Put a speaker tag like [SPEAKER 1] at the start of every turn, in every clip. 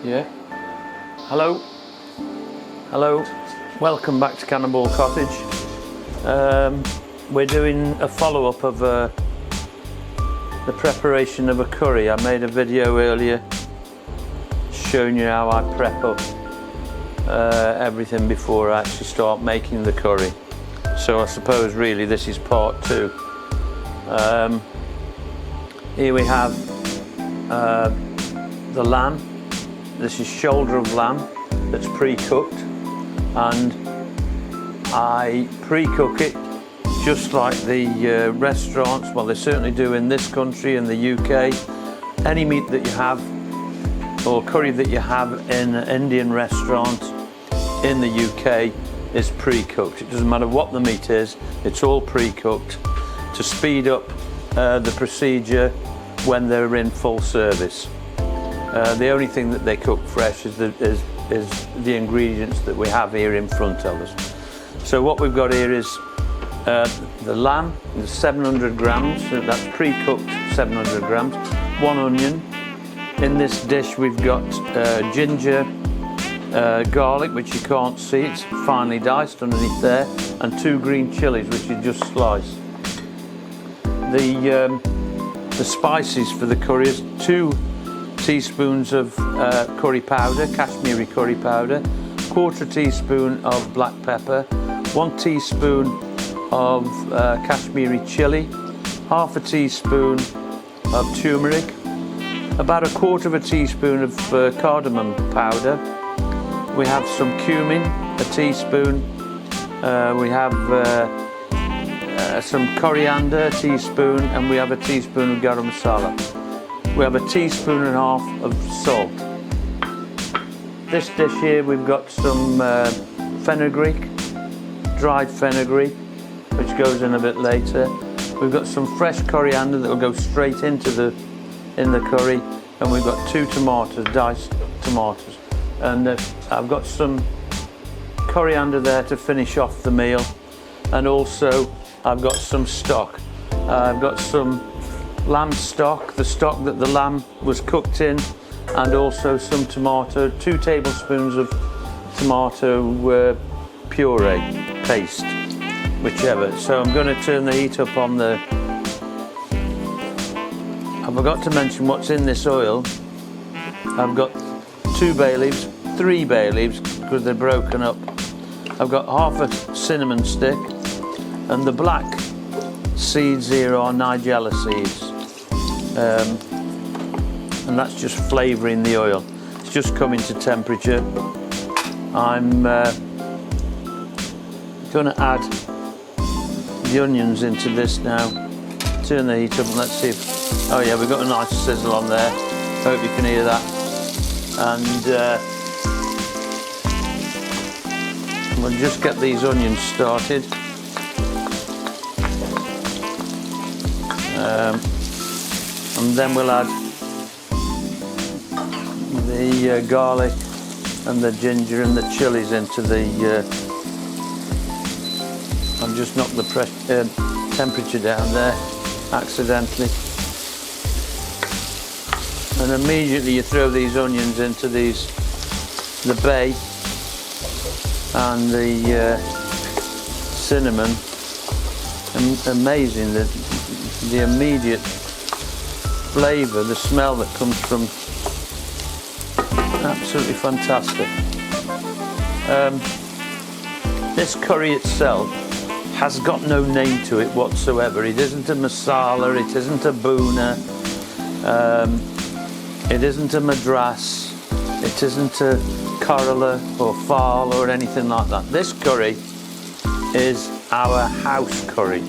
[SPEAKER 1] Yeah. Hello. Hello. Welcome back to Cannonball Cottage. We're doing a follow-up of the preparation of a curry. I made a video earlier showing you how I prep up everything before I actually start making the curry. So I suppose really this is part two. Here we have the lamb. This is shoulder of lamb that's pre-cooked, and I pre-cook it just like the restaurants, well they certainly do in this country, in the UK. Any meat that you have or curry that you have in an Indian restaurant in the UK is pre-cooked. It doesn't matter what the meat is, it's all pre-cooked to speed up the procedure when they're in full service. The only thing that they cook fresh is the ingredients that we have here in front of us. So what we've got here is the lamb, 700 grams, so that's pre-cooked 700 grams, 1 onion. In this dish we've got ginger, garlic, which you can't see, it's finely diced underneath there, and 2 green chillies, which you just slice. The spices for the curry is 2 teaspoons of curry powder, Kashmiri curry powder, 1/4 teaspoon of black pepper, 1 teaspoon of Kashmiri chili, 1/2 teaspoon of turmeric, about 1/4 teaspoon of cardamom powder. We have some cumin, a teaspoon. We have some coriander, a teaspoon, and we have a teaspoon of garam masala. We have 1.5 teaspoons of salt. This dish here, we've got some fenugreek, dried fenugreek, which goes in a bit later. We've got some fresh coriander that will go straight into the curry, and we've got 2 tomatoes, diced tomatoes, and I've got some coriander there to finish off the meal, and also I've got some stock. I've got some lamb stock, the stock that the lamb was cooked in, and also some tomato, 2 tablespoons of tomato puree paste, whichever. So I'm going to turn the heat up on the... I forgot to mention what's in this oil. I've got 2 bay leaves, 3 bay leaves because they're broken up. I've got 1/2 cinnamon stick, and the black seeds here are nigella seeds. And that's just flavouring the oil. It's just coming to temperature. I'm going to add the onions into this now. Turn the heat up and let's see if... Oh yeah, we've got a nice sizzle on there. Hope you can hear that. And we'll just get these onions started. And then we'll add the garlic and the ginger and the chilies into the... I've just knocked the temperature down there accidentally. And immediately you throw these onions into the bay and the cinnamon. Amazing, the immediate flavour, the smell that comes from, absolutely fantastic. This curry itself has got no name to it whatsoever. It isn't a masala, it isn't a boona, it isn't a madras, it isn't a Kerala or Fal or anything like that. This curry is our house curry.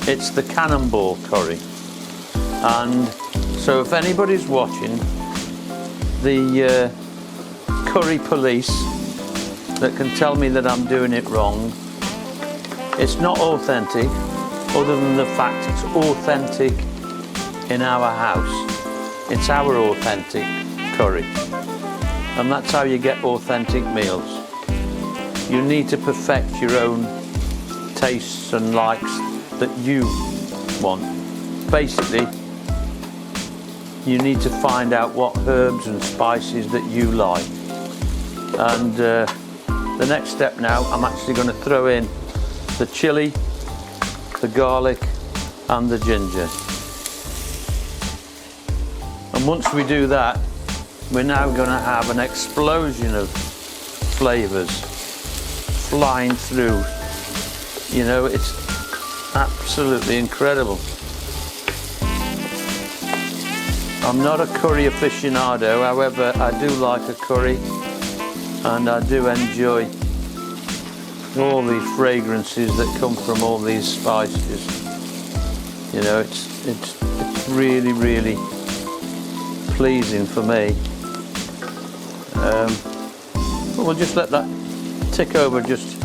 [SPEAKER 1] It's the Cannonball curry. And so if anybody's watching, the curry police that can tell me that I'm doing it wrong, it's not authentic, other than the fact it's authentic in our house. It's our authentic curry. And that's how you get authentic meals. You need to perfect your own tastes and likes that you want. Basically, you need to find out what herbs and spices that you like. And the next step now, I'm actually going to throw in the chilli, the garlic and the ginger. And once we do that, we're now going to have an explosion of flavours flying through. You know, it's absolutely incredible. I'm not a curry aficionado, however, I do like a curry, and I do enjoy all these fragrances that come from all these spices. You know, it's really, really pleasing for me. But we'll just let that tick over just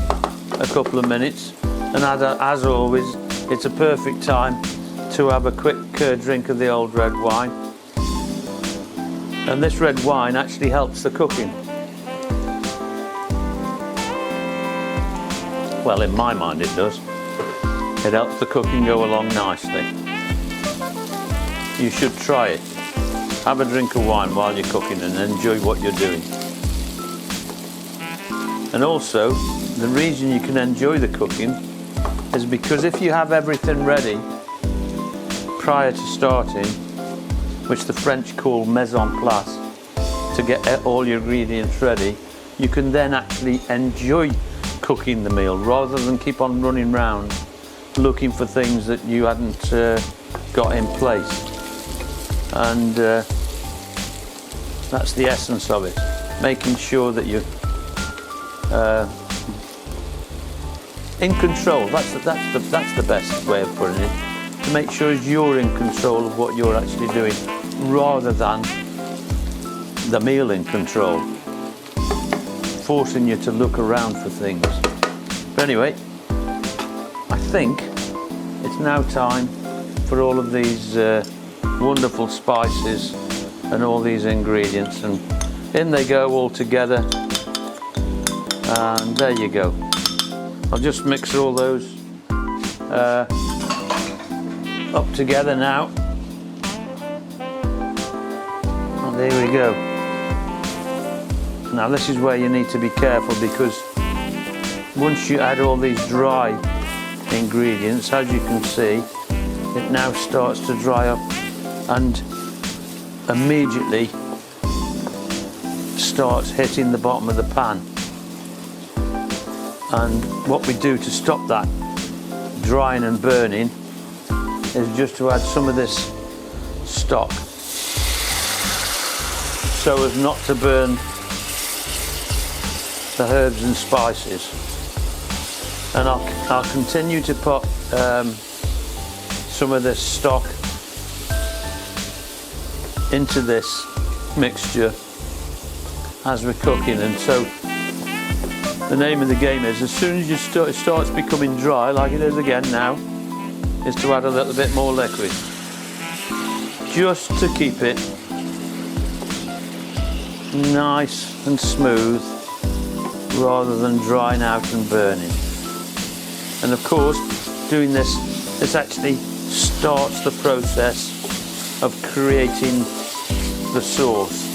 [SPEAKER 1] a couple of minutes, and as always, it's a perfect time to have a quick drink of the old red wine. And this red wine actually helps the cooking. Well, in my mind it does. It helps the cooking go along nicely. You should try it. Have a drink of wine while you're cooking and enjoy what you're doing. And also, the reason you can enjoy the cooking is because if you have everything ready prior to starting, which the French call mise en place, to get all your ingredients ready, you can then actually enjoy cooking the meal rather than keep on running around looking for things that you hadn't got in place. And that's the essence of it, making sure that you're in control. That's the best way of putting it. To make sure you're in control of what you're actually doing, rather than the meal in control, forcing you to look around for things. But anyway, I think it's now time for all of these wonderful spices and all these ingredients, and in they go all together, and there you go. I'll just mix all those up together now. And there we go. Now this is where you need to be careful, because once you add all these dry ingredients, as you can see, it now starts to dry up and immediately starts hitting the bottom of the pan. And what we do to stop that drying and burning is just to add some of this stock, so as not to burn the herbs and spices. And I'll continue to put some of this stock into this mixture as we're cooking. And so the name of the game is, as soon as it starts becoming dry, like it is again now, is to add a little bit more liquid, just to keep it nice and smooth rather than drying out and burning. And of course, doing this actually starts the process of creating the sauce.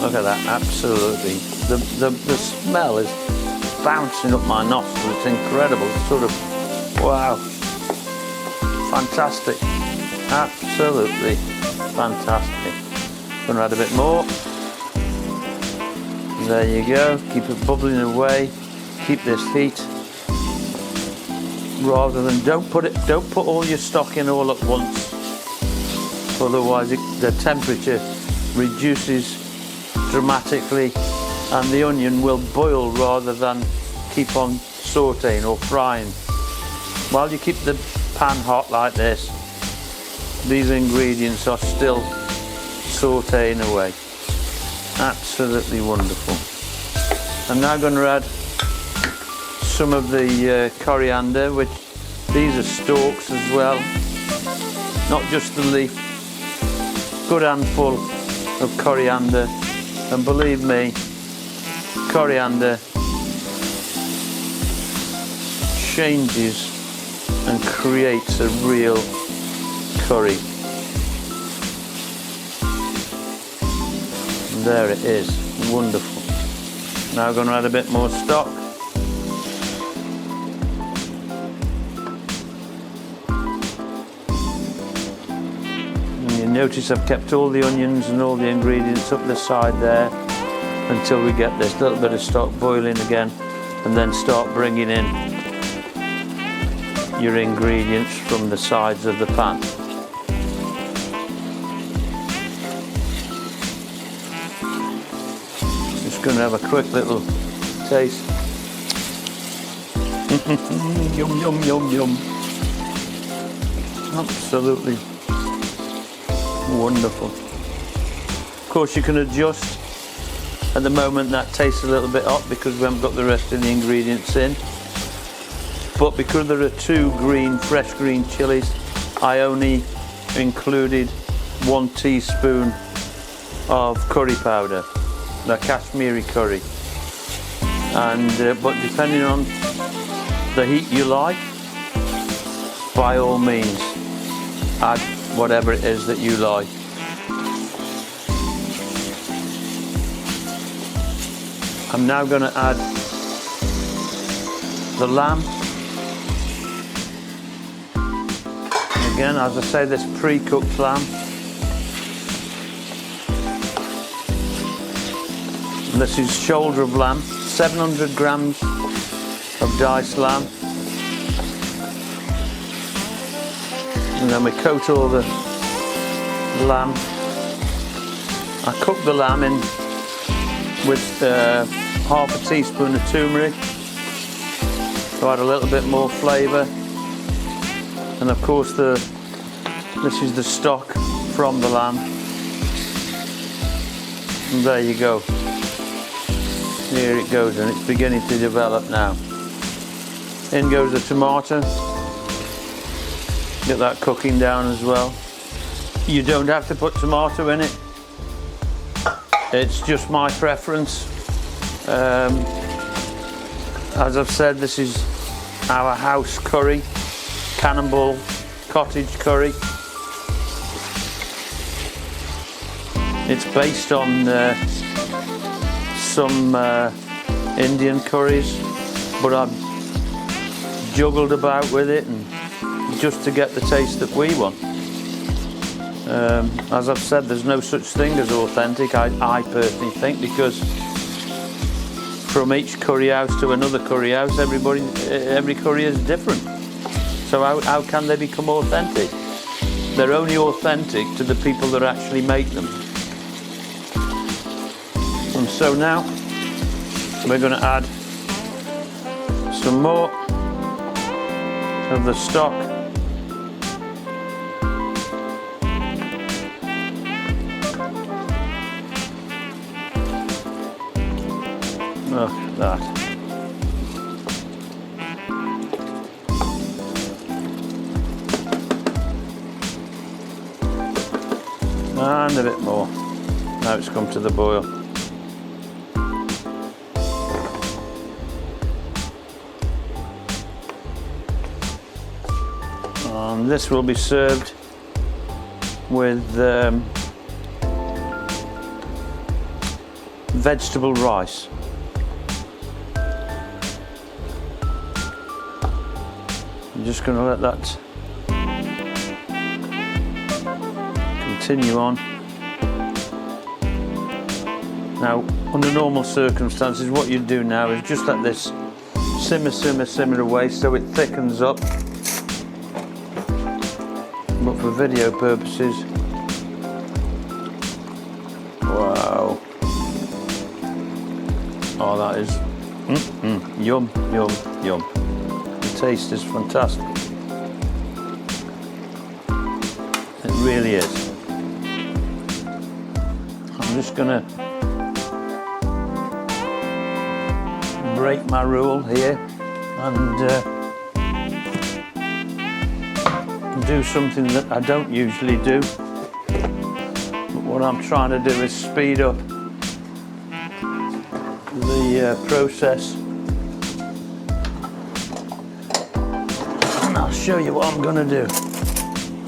[SPEAKER 1] Look at that, absolutely. The smell is bouncing up my nostrils. It's incredible. It's sort of, wow, fantastic. Absolutely fantastic. Gonna add a bit more. There you go. Keep it bubbling away. Keep this heat. Rather than don't put all your stock in all at once. Otherwise, the temperature reduces dramatically, and the onion will boil rather than keep on sauteing or frying. While you keep the pan hot like this, these ingredients are still sauteing away. Absolutely wonderful. I'm now going to add some of the coriander, which these are stalks as well, not just the leaf. Good handful of coriander, and believe me, coriander changes and creates makes a real curry. And there it is, wonderful. Now I'm going to add a bit more stock. And you notice I've kept all the onions and all the ingredients up the side there until we get this little bit of stock boiling again, and then start bringing in your ingredients from the sides of the pan. Just going to have a quick little taste. Yum, yum, yum, yum. Absolutely wonderful. Of course you can adjust. At the moment that tastes a little bit hot because we haven't got the rest of the ingredients in. But because there are 2 fresh green chilies, I only included 1 teaspoon of curry powder, the Kashmiri curry. And but depending on the heat you like, by all means, add whatever it is that you like. I'm now going to add the lamb. Again, as I say, this pre-cooked lamb. And this is shoulder of lamb, 700 grams of diced lamb. And then we coat all the lamb. I cook the lamb in with half a teaspoon of turmeric to add a little bit more flavour. And of course this is the stock from the lamb. And there you go. Here it goes, and it's beginning to develop now. In goes the tomato. Get that cooking down as well. You don't have to put tomato in it. It's just my preference. As I've said, this is our house curry, Cannonball cottage curry. It's based on some Indian curries, but I've juggled about with it and just to get the taste that we want. As I've said, there's no such thing as authentic, I personally think, because from each curry house to another curry house, every curry is different. So how can they become authentic? They're only authentic to the people that actually make them. And so now we're going to add some more of the stock. Look at that. And a bit more. Now it's come to the boil. And this will be served with vegetable rice. I'm just going to let that continue on. Now, under normal circumstances, what you do now is just let this simmer away so it thickens up. But for video purposes, wow. Oh, that is yum, yum, yum. The taste is fantastic. It really is. I'm just gonna break my rule here and do something that I don't usually do. But what I'm trying to do is speed up the process. And I'll show you what I'm going to do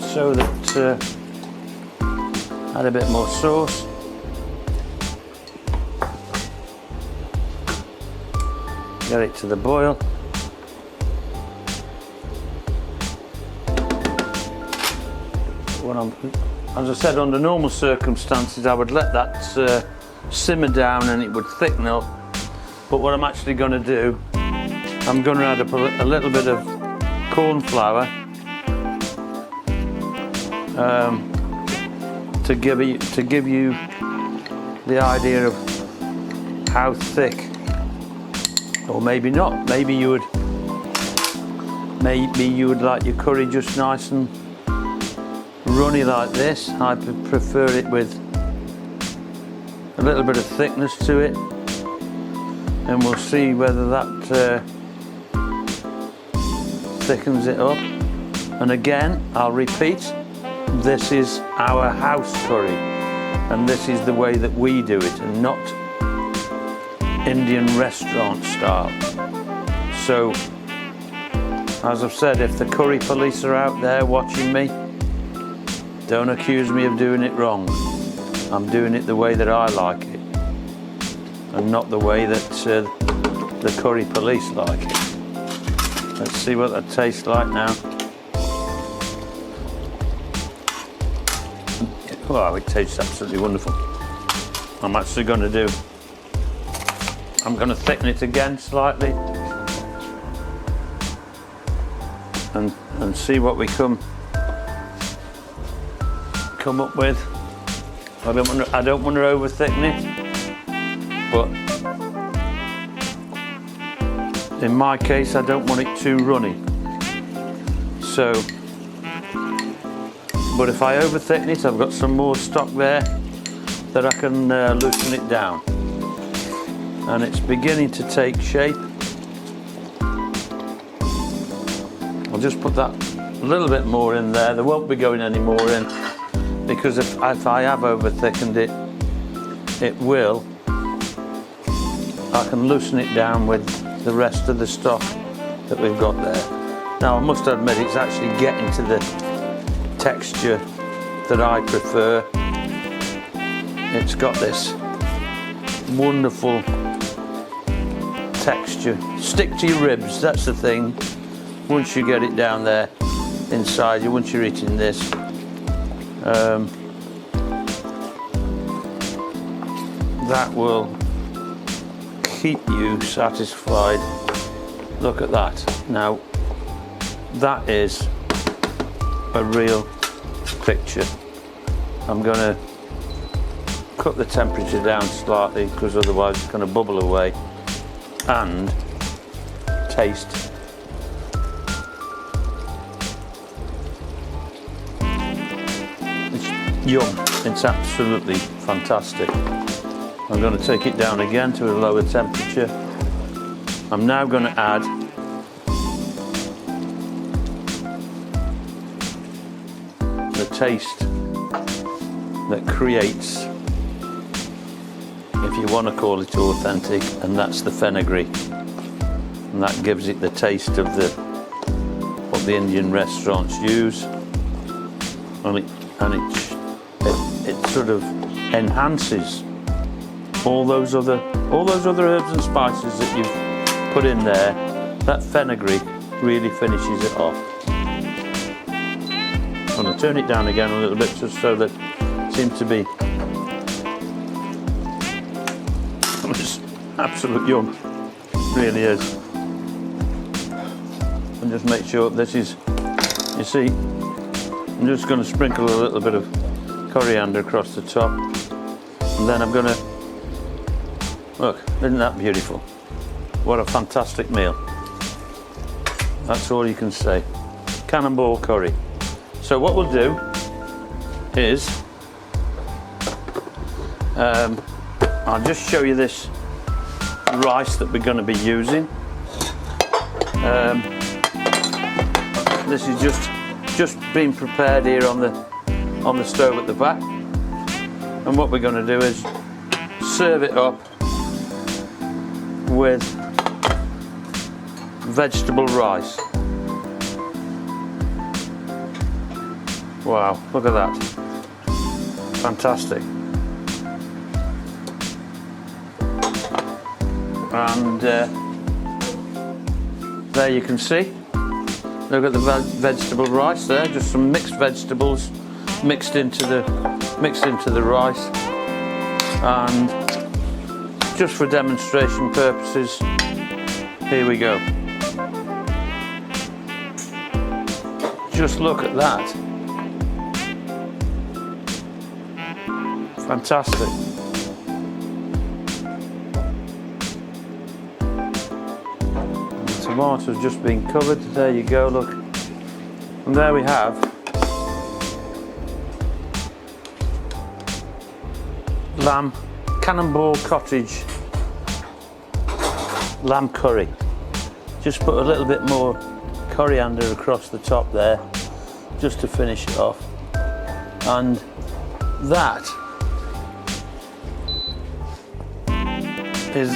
[SPEAKER 1] so that add a bit more sauce. Get it to the boil. As I said, under normal circumstances I would let that simmer down and it would thicken up, but what I'm actually going to do, I'm going to add a little bit of corn flour to give you the idea of how thick, or maybe not. Maybe you would like your curry just nice and runny like this. I prefer it with a little bit of thickness to it, and we'll see whether that thickens it up. And again, I'll repeat, this is our house curry, and this is the way that we do it, and not Indian restaurant style. So, as I've said, if the curry police are out there watching me, don't accuse me of doing it wrong. I'm doing it the way that I like it, and not the way that the curry police like it. Let's see what that tastes like now. Wow, it tastes absolutely wonderful. I'm actually going to I'm going to thicken it again slightly and see what we come up with. I don't want to over thicken it, but in my case I don't want it too runny. So, but if I over thicken it, I've got some more stock there that I can loosen it down, and it's beginning to take shape. I'll just put that a little bit more in there. There won't be going any more in, because if I have over thickened it, I can loosen it down with the rest of the stock that we've got there. Now I must admit, it's actually getting to the texture that I prefer. It's got this wonderful texture. Stick to your ribs, that's the thing. Once you get it down there inside you, once you're eating this, that will keep you satisfied. Look at that. Now that is a real picture. I'm going to cut the temperature down slightly, because otherwise it's going to bubble away. And taste. It's yum. It's absolutely fantastic. I'm going to take it down again to a lower temperature. I'm now going to add the taste that creates, if you want to call it authentic, and that's the fenugreek, and that gives it the taste of what the Indian restaurants use, and it sort of enhances all those other herbs and spices that you've put in there. That fenugreek really finishes it off. I'm going to turn it down again a little bit, just so that it seems to be it's absolute yum. It really is. And just make sure this is, you see, I'm just going to sprinkle a little bit of coriander across the top, and then I'm going to, look, isn't that beautiful? What a fantastic meal. That's all you can say. Cannonball curry. So what we'll do is, I'll just show you this rice that we're going to be using. This is just being prepared here on the stove at the back, and what we're going to do is serve it up with vegetable rice. Wow, look at that. Fantastic. And there you can see. Look at the vegetable rice there, just some mixed vegetables mixed into the rice. And just for demonstration purposes, here we go. Just look at that. Fantastic. The tomatoes just been covered. There you go, look. And there we have lamb, Cannonball Cottage lamb curry. Just put a little bit more coriander across the top there, just to finish it off. And that is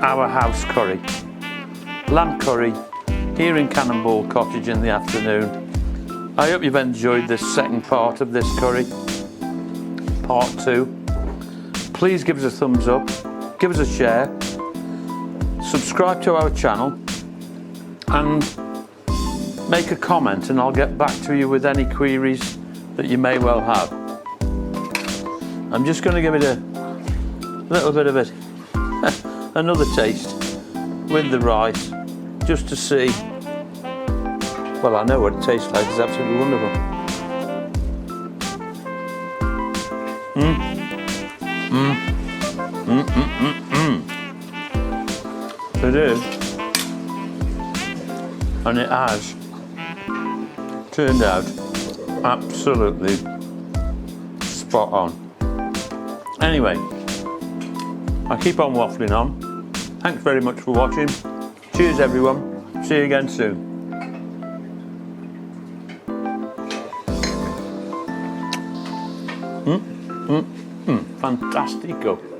[SPEAKER 1] our house curry. Lamb curry here in Cannonball Cottage in the afternoon. I hope you've enjoyed this second part of this curry, part 2. Please give us a thumbs up, give us a share, subscribe to our channel and make a comment, and I'll get back to you with any queries that you may well have. I'm just going to give it a little bit of it, another taste with the rice, just to see. Well, I know what it tastes like. It's absolutely wonderful. It is, and it has turned out absolutely spot on. Anyway, I keep on waffling on. Thanks very much for watching. Cheers everyone. See you again soon. Fantastico.